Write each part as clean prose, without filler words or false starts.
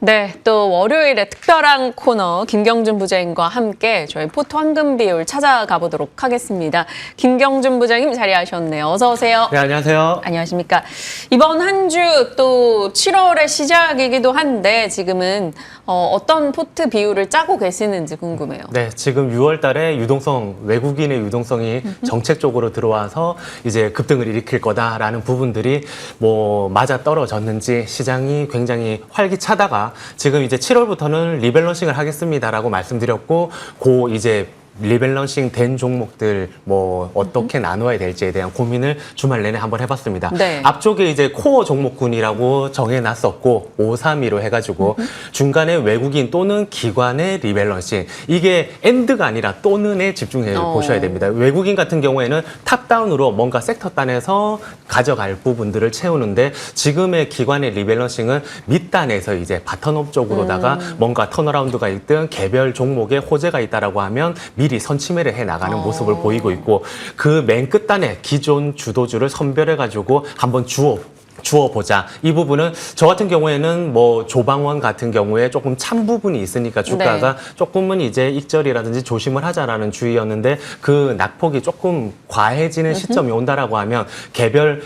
네, 또 월요일에 특별한 코너 김경준 부장님과 함께 저희 포토 황금 비율 찾아가 보도록 하겠습니다. 김경준 부장님 자리하셨네요. 어서 오세요. 네, 안녕하세요. 안녕하십니까. 이번 한 주 또 7월의 시작이기도 한데 지금은 어떤 포트 비율을 짜고 계시는지 궁금해요. 네, 지금 6월 달에 외국인의 유동성이 정책적으로 들어와서 이제 급등을 일으킬 거다라는 부분들이 맞아 떨어졌는지 시장이 굉장히 활기차다가 지금 이제 7월부터는 리밸런싱을 하겠습니다라고 말씀드렸고, 이제 리밸런싱 된 종목들 어떻게 나눠야 될지에 대한 고민을 주말 내내 한번 해봤습니다. 네. 앞쪽에 이제 코어 종목군이라고 정해놨었고 532로 해가지고 중간에 외국인 또는 기관의 리밸런싱, 이게 엔드가 아니라 또는에 집중해 보셔야 됩니다. 외국인 같은 경우에는 탑다운으로 뭔가 섹터 단에서 가져갈 부분들을 채우는데, 지금의 기관의 리밸런싱은 밑단에서 이제 바텀업 쪽으로다가 뭔가 턴어라운드가 있든 개별 종목에 호재가 있다라고 하면 미리 선침해를 해 나가는 모습을 보이고 있고, 그 맨 끝단에 기존 주도주를 선별해가지고 한번 주어보자. 이 부분은 저 같은 경우에는 조방원 같은 경우에 조금 찬 부분이 있으니까 주가가 조금은 이제 익절이라든지 조심을 하자라는 주의였는데, 그 낙폭이 조금 과해지는 시점이 온다라고 하면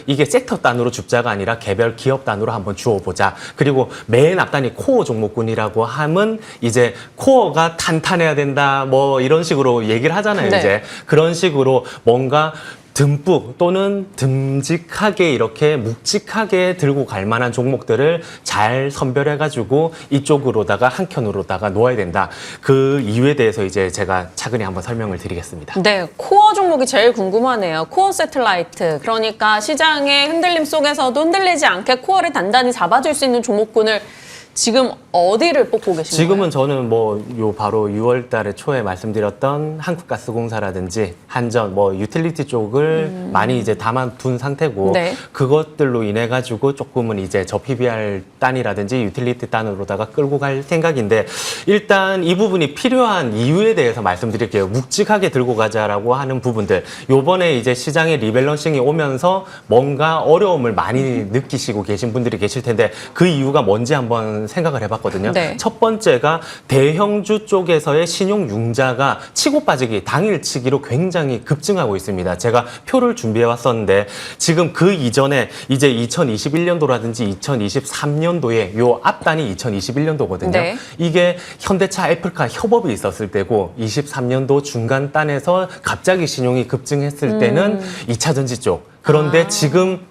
이게 섹터 단으로 줍자가 아니라 개별 기업 단으로 한번 주어보자. 그리고 맨 앞단이 코어 종목군이라고 하면 이제 코어가 탄탄해야 된다 이런 식으로 얘기를 하잖아요. 네. 이제 그런 식으로 뭔가 듬뿍 또는 듬직하게 이렇게 묵직하게 들고 갈 만한 종목들을 잘 선별해가지고 이쪽으로다가 한 켠으로다가 놓아야 된다. 그 이유에 대해서 이제 제가 차근히 한번 설명을 드리겠습니다. 네, 코어 종목이 제일 궁금하네요. 코어 세틀라이트. 그러니까 시장의 흔들림 속에서도 흔들리지 않게 코어를 단단히 잡아줄 수 있는 종목군을 지금 어디를 뽑고 계신가요? 지금은 저는 바로 6월 달에 초에 말씀드렸던 한국가스공사라든지 한전, 유틸리티 쪽을 많이 이제 담아둔 상태고, 네. 그것들로 인해 가지고 조금은 이제 저 PBR 단이라든지 유틸리티 단으로다가 끌고 갈 생각인데, 일단 이 부분이 필요한 이유에 대해서 말씀드릴게요. 묵직하게 들고 가자라고 하는 부분들. 요번에 이제 시장의 리밸런싱이 오면서 뭔가 어려움을 많이 느끼시고 계신 분들이 계실 텐데, 그 이유가 뭔지 한번 생각을 해봤거든요. 네. 첫 번째가 대형주 쪽에서의 신용 융자가 치고 빠지기, 당일치기로 굉장히 급증하고 있습니다. 제가 표를 준비해 왔었는데, 지금 그 이전에 이제 2021년도라든지 2023년도에 요 앞단이 2021년도거든요. 네. 이게 현대차 애플카 협업이 있었을 때고, 23년도 중간 단에서 갑자기 신용이 급증했을 때는 2차 전지 쪽. 그런데 지금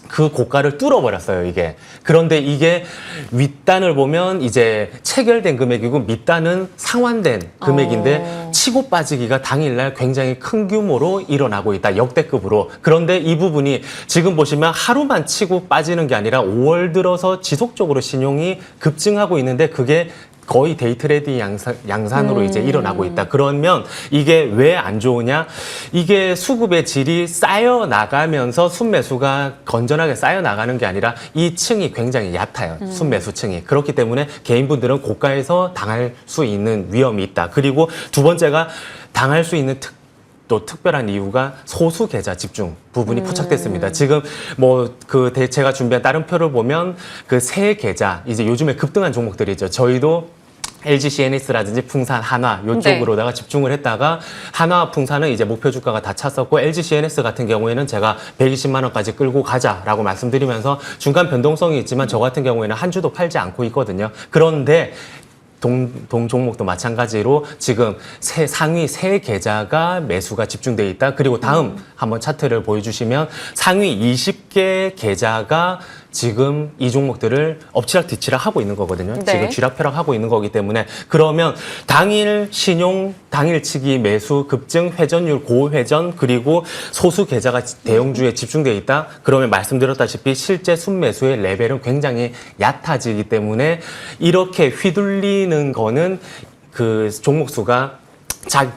그 고가를 뚫어버렸어요, 이게. 그런데 이게 윗단을 보면 이제 체결된 금액이고, 밑단은 상환된 금액인데, 치고 빠지기가 당일날 굉장히 큰 규모로 일어나고 있다, 역대급으로. 그런데 이 부분이 지금 보시면 하루만 치고 빠지는 게 아니라 5월 들어서 지속적으로 신용이 급증하고 있는데, 그게 거의 데이트레이딩 양산으로 이제 일어나고 있다. 그러면 이게 왜 안 좋으냐? 이게 수급의 질이 쌓여 나가면서 순매수가 건전하게 쌓여 나가는 게 아니라 이 층이 굉장히 얕아요. 순매수층이. 그렇기 때문에 개인분들은 고가에서 당할 수 있는 위험이 있다. 그리고 두 번째가 당할 수 있는 또 특별한 이유가 소수 계좌 집중 부분이 포착됐습니다. 지금 제가 준비한 다른 표를 보면 그 세 계좌, 이제 요즘에 급등한 종목들이죠. 저희도 LG CNS라든지 풍산, 한화 이쪽으로다가 집중을 했다가, 한화, 풍산은 이제 목표 주가가 다 찼었고, LG CNS 같은 경우에는 제가 120만 원까지 끌고 가자라고 말씀드리면서 중간 변동성이 있지만 저 같은 경우에는 한 주도 팔지 않고 있거든요. 그런데 동 종목도 마찬가지로 지금 상위 세 계좌가 매수가 집중돼 있다. 그리고 다음 한번 차트를 보여주시면 상위 20개 계좌가 지금 이 종목들을 엎치락뒤치락 하고 있는 거거든요. 네. 지금 쥐락펴락 하고 있는 거기 때문에, 그러면 당일 신용, 당일치기 매수 급증, 회전율 고회전, 그리고 소수 계좌가 대형주에 집중돼 있다. 그러면 말씀드렸다시피 실제 순매수의 레벨은 굉장히 얕아지기 때문에, 이렇게 휘둘리는 거는 그 종목수가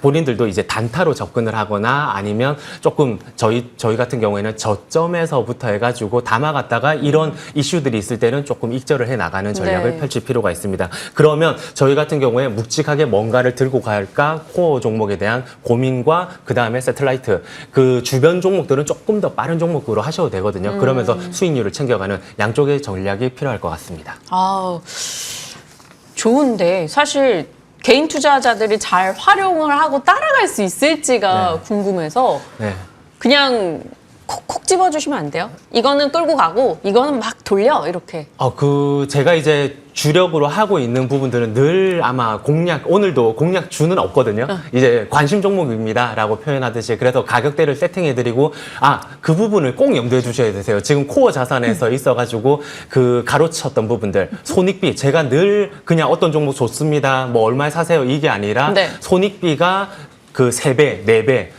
본인들도 이제 단타로 접근을 하거나, 아니면 조금 저희 같은 경우에는 저점에서부터 해가지고 담아갔다가 이런 이슈들이 있을 때는 조금 익절을 해 나가는 전략을 펼칠 필요가 있습니다. 그러면 저희 같은 경우에 묵직하게 뭔가를 들고 갈까, 코어 종목에 대한 고민과 그 다음에 세틀라이트, 그 주변 종목들은 조금 더 빠른 종목으로 하셔도 되거든요. 그러면서 수익률을 챙겨가는 양쪽의 전략이 필요할 것 같습니다. 좋은데 사실 개인 투자자들이 잘 활용을 하고 따라갈 수 있을지가 궁금해서 네. 그냥 콕콕 집어주시면 안 돼요? 이거는 끌고 가고 이거는 막 돌려 이렇게. 제가 이제 주력으로 하고 있는 부분들은 늘 아마 오늘도 공략 주는 없거든요. 이제 관심 종목입니다라고 표현하듯이 그래서 가격대를 세팅해드리고 그 부분을 꼭 염두에 두셔야 되세요. 지금 코어 자산에서 있어가지고 그 가로쳤던 부분들 손익비 제가 늘 그냥 어떤 종목 좋습니다. 뭐 얼마에 사세요 이게 아니라 네. 손익비가 그 3배, 4배,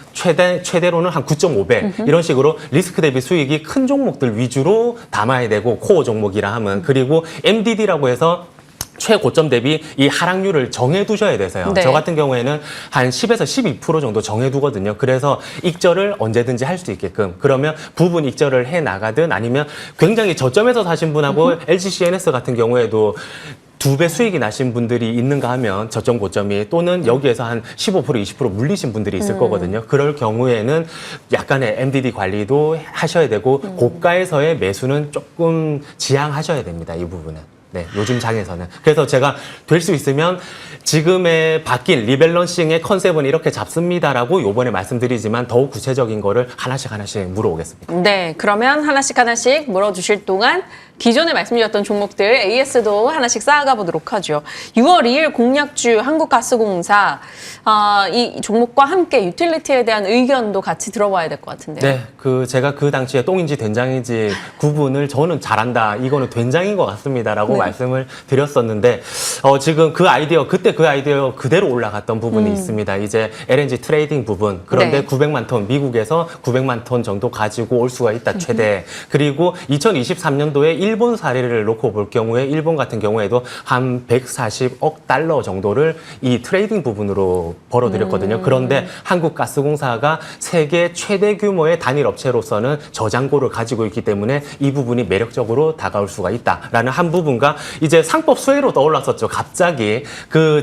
최대로는 한 9.5배 이런 식으로 리스크 대비 수익이 큰 종목들 위주로 담아야 되고 코어 종목이라 하면 그리고 MDD라고 해서 최고점 대비 이 하락률을 정해두셔야 돼서요. 네. 저 같은 경우에는 한 10에서 12% 정도 정해두거든요. 그래서 익절을 언제든지 할 수 있게끔 그러면 부분 익절을 해나가든 아니면 굉장히 저점에서 사신 분하고 LGCNS 같은 경우에도 2배 수익이 나신 분들이 있는가 하면 저점 고점이 또는 여기에서 한 15% 20% 물리신 분들이 있을 거거든요. 그럴 경우에는 약간의 MDD 관리도 하셔야 되고 고가에서의 매수는 조금 지양하셔야 됩니다. 이 부분은. 네, 요즘 장에서는. 그래서 제가 될 수 있으면 지금의 바뀐 리밸런싱의 컨셉은 이렇게 잡습니다라고 요번에 말씀드리지만 더욱 구체적인 거를 하나씩 물어보겠습니다. 네, 그러면 하나씩 물어주실 동안 기존에 말씀드렸던 종목들 AS도 하나씩 쌓아가 보도록 하죠. 6월 2일 공략주 한국가스공사 이 종목과 함께 유틸리티에 대한 의견도 같이 들어봐야 될 것 같은데요. 네, 제가 그 당시에 똥인지 된장인지 구분을 저는 잘한다. 이거는 된장인 것 같습니다라고 말씀을 드렸었는데 지금 그때 그 아이디어 그대로 올라갔던 부분이 있습니다. 이제 LNG 트레이딩 부분. 그런데 900만 톤 미국에서 900만 톤 정도 가지고 올 수가 있다 최대. 그리고 2023년도에 일본 사례를 놓고 볼 경우에 일본 같은 경우에도 한 140억 달러 정도를 이 트레이딩 부분으로 벌어들였거든요. 그런데 한국가스공사가 세계 최대 규모의 단일 업체로서는 저장고를 가지고 있기 때문에 이 부분이 매력적으로 다가올 수가 있다라는 한 부분과 이제 상법 수혜로 떠올랐었죠. 갑자기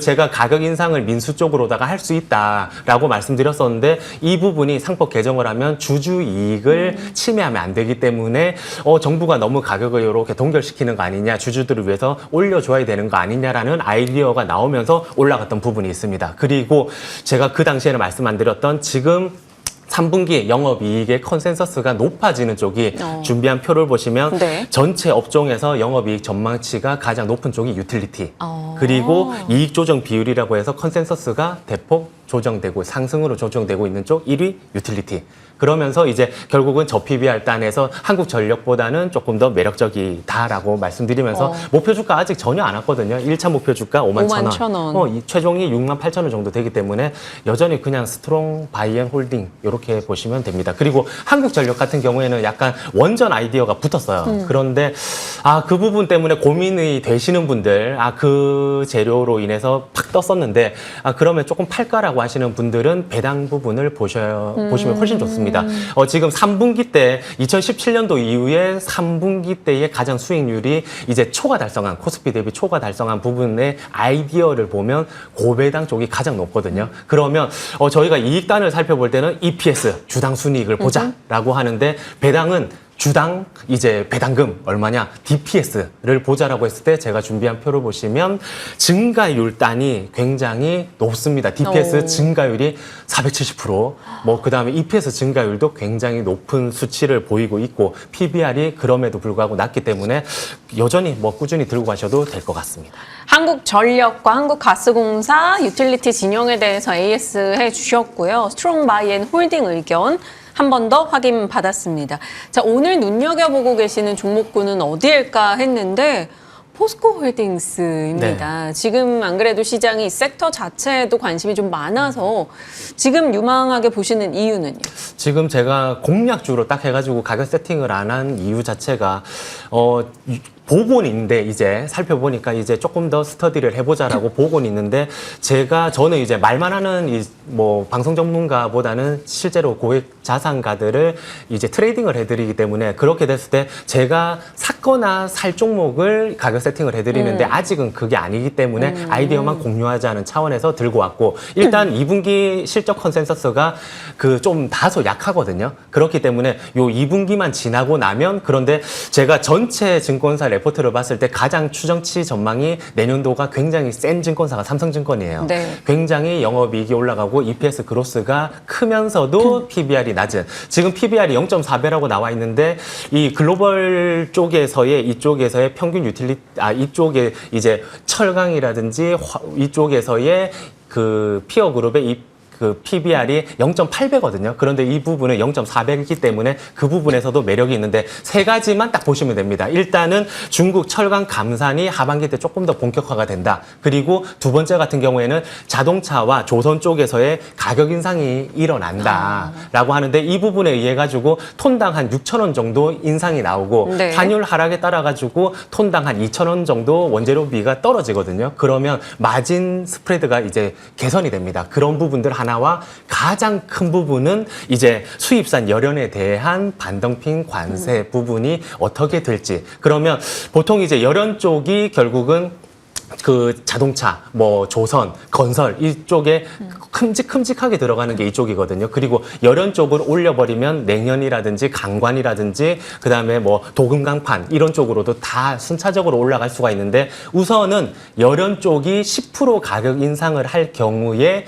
제가 가격 인상을 민수 쪽으로다가 할 수 있다라고 말씀드렸었는데 이 부분이 상법 개정을 하면 주주 이익을 침해하면 안 되기 때문에 정부가 너무 가격을 이렇게 동결시키는 거 아니냐, 주주들을 위해서 올려줘야 되는 거 아니냐라는 아이디어가 나오면서 올라갔던 부분이 있습니다. 그리고 제가 그 당시에는 말씀 안 드렸던 지금 3분기 영업이익의 컨센서스가 높아지는 쪽이 준비한 표를 보시면 전체 업종에서 영업이익 전망치가 가장 높은 쪽이 유틸리티. 그리고 이익 조정 비율이라고 해서 컨센서스가 대폭 조정되고 상승으로 조정되고 있는 쪽 1위 유틸리티. 그러면서 이제 결국은 저 PBR 단에서 한국전력보다는 조금 더 매력적이다라고 말씀드리면서 목표 주가 아직 전혀 안 왔거든요. 1차 목표 주가 51,000원. 이 최종이 68,000원 정도 되기 때문에 여전히 그냥 스트롱 바이앤홀딩 이렇게 보시면 됩니다. 그리고 한국전력 같은 경우에는 약간 원전 아이디어가 붙었어요. 그런데 그 부분 때문에 고민이 되시는 분들 그 재료로 인해서 팍 떴었는데 그러면 조금 팔까라고 하시는 분들은 배당 부분을 보시면 훨씬 좋습니다. 지금 3분기 때 2017년도 이후에 3분기 때의 가장 수익률이 이제 초과 달성한 코스피 대비 초과 달성한 부분의 아이디어를 보면 고배당 쪽이 가장 높거든요. 그러면 저희가 이익단을 살펴볼 때는 EPS 주당 순이익을 보자라고 하는데 배당은 주당 이제 배당금 얼마냐 DPS를 보자라고 했을 때 제가 준비한 표를 보시면 증가율 단이 굉장히 높습니다. DPS 증가율이 470%, 그다음에 EPS 증가율도 굉장히 높은 수치를 보이고 있고 PBR이 그럼에도 불구하고 낮기 때문에 여전히 꾸준히 들고 가셔도 될 것 같습니다. 한국전력과 한국가스공사 유틸리티 진영에 대해서 AS 해주셨고요. 스트롱 바이 앤 홀딩 의견 한 번 더 확인 받았습니다. 자, 오늘 눈여겨보고 계시는 종목군은 어디일까 했는데 포스코홀딩스입니다. 지금 안 그래도 시장이 섹터 자체에도 관심이 좀 많아서 지금 유망하게 보시는 이유는요? 지금 제가 공략주로 딱 해가지고 가격 세팅을 안 한 이유 자체가 보고는 있는데 이제 살펴보니까 이제 조금 더 스터디를 해보자라고 보고는 있는데 저는 이제 말만 하는 방송 전문가보다는 실제로 고객 자산가들을 이제 트레이딩을 해드리기 때문에 그렇게 됐을 때 제가 샀거나 살 종목을 가격 세팅을 해드리는데 아직은 그게 아니기 때문에 아이디어만 공유하자는 차원에서 들고 왔고 일단 2분기 실적 컨센서스가 그 좀 다소 약하거든요. 그렇기 때문에 요 2분기만 지나고 나면 그런데 제가 전체 증권사 레포트를 봤을 때 가장 추정치 전망이 내년도가 굉장히 센 증권사가 삼성증권이에요. 네. 굉장히 영업이익이 올라가고 EPS 그로스가 크면서도 PBR이 낮은 지금 PBR이 0.4배라고 나와 있는데 이 글로벌 쪽에서의 이쪽에서의 평균 이쪽에 이제 철강이라든지 이쪽에서의 그 피어 그룹의 그 PBR이 0.8배거든요. 그런데 이 부분은 0.4배이기 때문에 그 부분에서도 매력이 있는데 세 가지만 딱 보시면 됩니다. 일단은 중국 철강 감산이 하반기 때 조금 더 본격화가 된다. 그리고 두 번째 같은 경우에는 자동차와 조선 쪽에서의 가격 인상이 일어난다라고 하는데 이 부분에 의해 가지고 톤당 한 6,000원 정도 인상이 나오고 네. 환율 하락에 따라 가지고 톤당 한 2,000원 정도 원재료비가 떨어지거든요. 그러면 마진 스프레드가 이제 개선이 됩니다. 그런 부분들 하나와 가장 큰 부분은 이제 수입산 열연에 대한 반덤핑 관세 부분이 어떻게 될지. 그러면 보통 이제 열연 쪽이 결국은 그 자동차, 뭐 조선, 건설 이쪽에 큼직큼직하게 들어가는 게 이쪽이거든요. 그리고 열연 쪽을 올려버리면 냉연이라든지 강관이라든지 그다음에 뭐 도금강판 이런 쪽으로도 다 순차적으로 올라갈 수가 있는데 우선은 열연 쪽이 10% 가격 인상을 할 경우에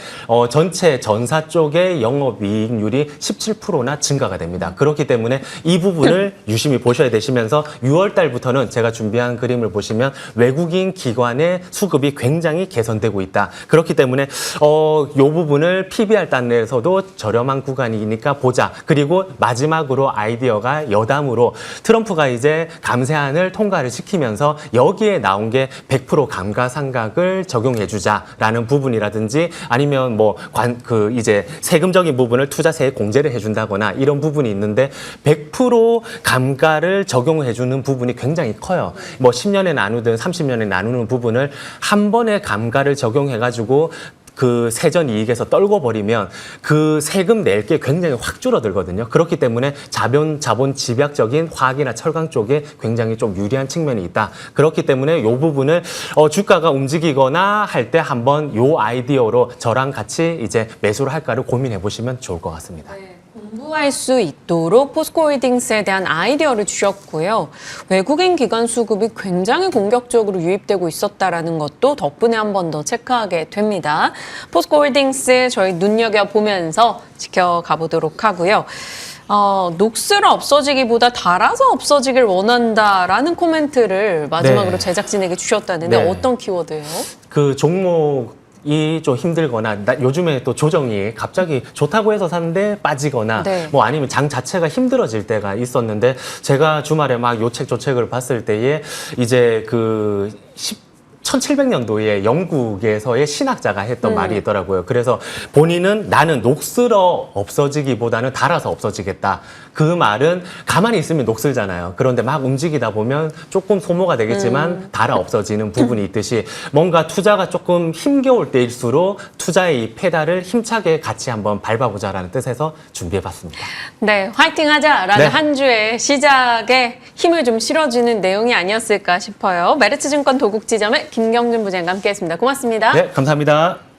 전체 전사 쪽의 영업이익률이 17%나 증가가 됩니다. 그렇기 때문에 이 부분을 유심히 보셔야 되시면서 6월 달부터는 제가 준비한 그림을 보시면 외국인 기관의 수급이 굉장히 개선되고 있다. 그렇기 때문에 요 부분을 PBR 단내에서도 저렴한 구간이니까 보자. 그리고 마지막으로 아이디어가 여담으로 트럼프가 이제 감세안을 통과를 시키면서 여기에 나온 게 100% 감가상각을 적용해주자라는 부분이라든지 아니면 뭐 이제 세금적인 부분을 투자세에 공제를 해준다거나 이런 부분이 있는데 100% 감가를 적용해주는 부분이 굉장히 커요. 뭐 10년에 나누든 30년에 나누는 부분을 한 번에 감가를 적용해가지고 그 세전 이익에서 떨궈 버리면 그 세금 낼 게 굉장히 확 줄어들거든요. 그렇기 때문에 자본 집약적인 화학이나 철강 쪽에 굉장히 좀 유리한 측면이 있다. 그렇기 때문에 이 부분을 주가가 움직이거나 할 때 한번 이 아이디어로 저랑 같이 이제 매수를 할까를 고민해 보시면 좋을 것 같습니다. 네, 공부할 수 있도록 포스코홀딩스에 대한 아이디어를 주셨고요. 외국인 기관 수급이 굉장히 공격적으로 유입되고 있었다라는 것도 덕분에 한 번 더 체크하게 됩니다. 포스코홀딩스 저희 눈여겨보면서 지켜가 보도록 하고요. 녹슬어 없어지기보다 달아서 없어지길 원한다라는 코멘트를 마지막으로 네. 제작진에게 주셨다는데 네. 어떤 키워드예요? 그 종목이 좀 힘들거나 요즘에 또 조정이 갑자기 좋다고 해서 샀는데 빠지거나 네. 뭐 아니면 장 자체가 힘들어질 때가 있었는데 제가 주말에 막 요책 조책을 봤을 때에 이제 그 1700년도에 영국에서의 신학자가 했던 말이 있더라고요. 그래서 본인은 나는 녹슬어 없어지기보다는 달아서 없어지겠다. 그 말은 가만히 있으면 녹슬잖아요. 그런데 막 움직이다 보면 조금 소모가 되겠지만 달아 없어지는 부분이 있듯이 뭔가 투자가 조금 힘겨울 때일수록 투자의 이 페달을 힘차게 같이 한번 밟아보자라는 뜻에서 준비해봤습니다. 네, 화이팅 하자라는 네. 한 주의 시작에 힘을 좀 실어주는 내용이 아니었을까 싶어요. 메리츠증권 도곡지점의 김경준 부장과 함께했습니다. 고맙습니다. 네, 감사합니다.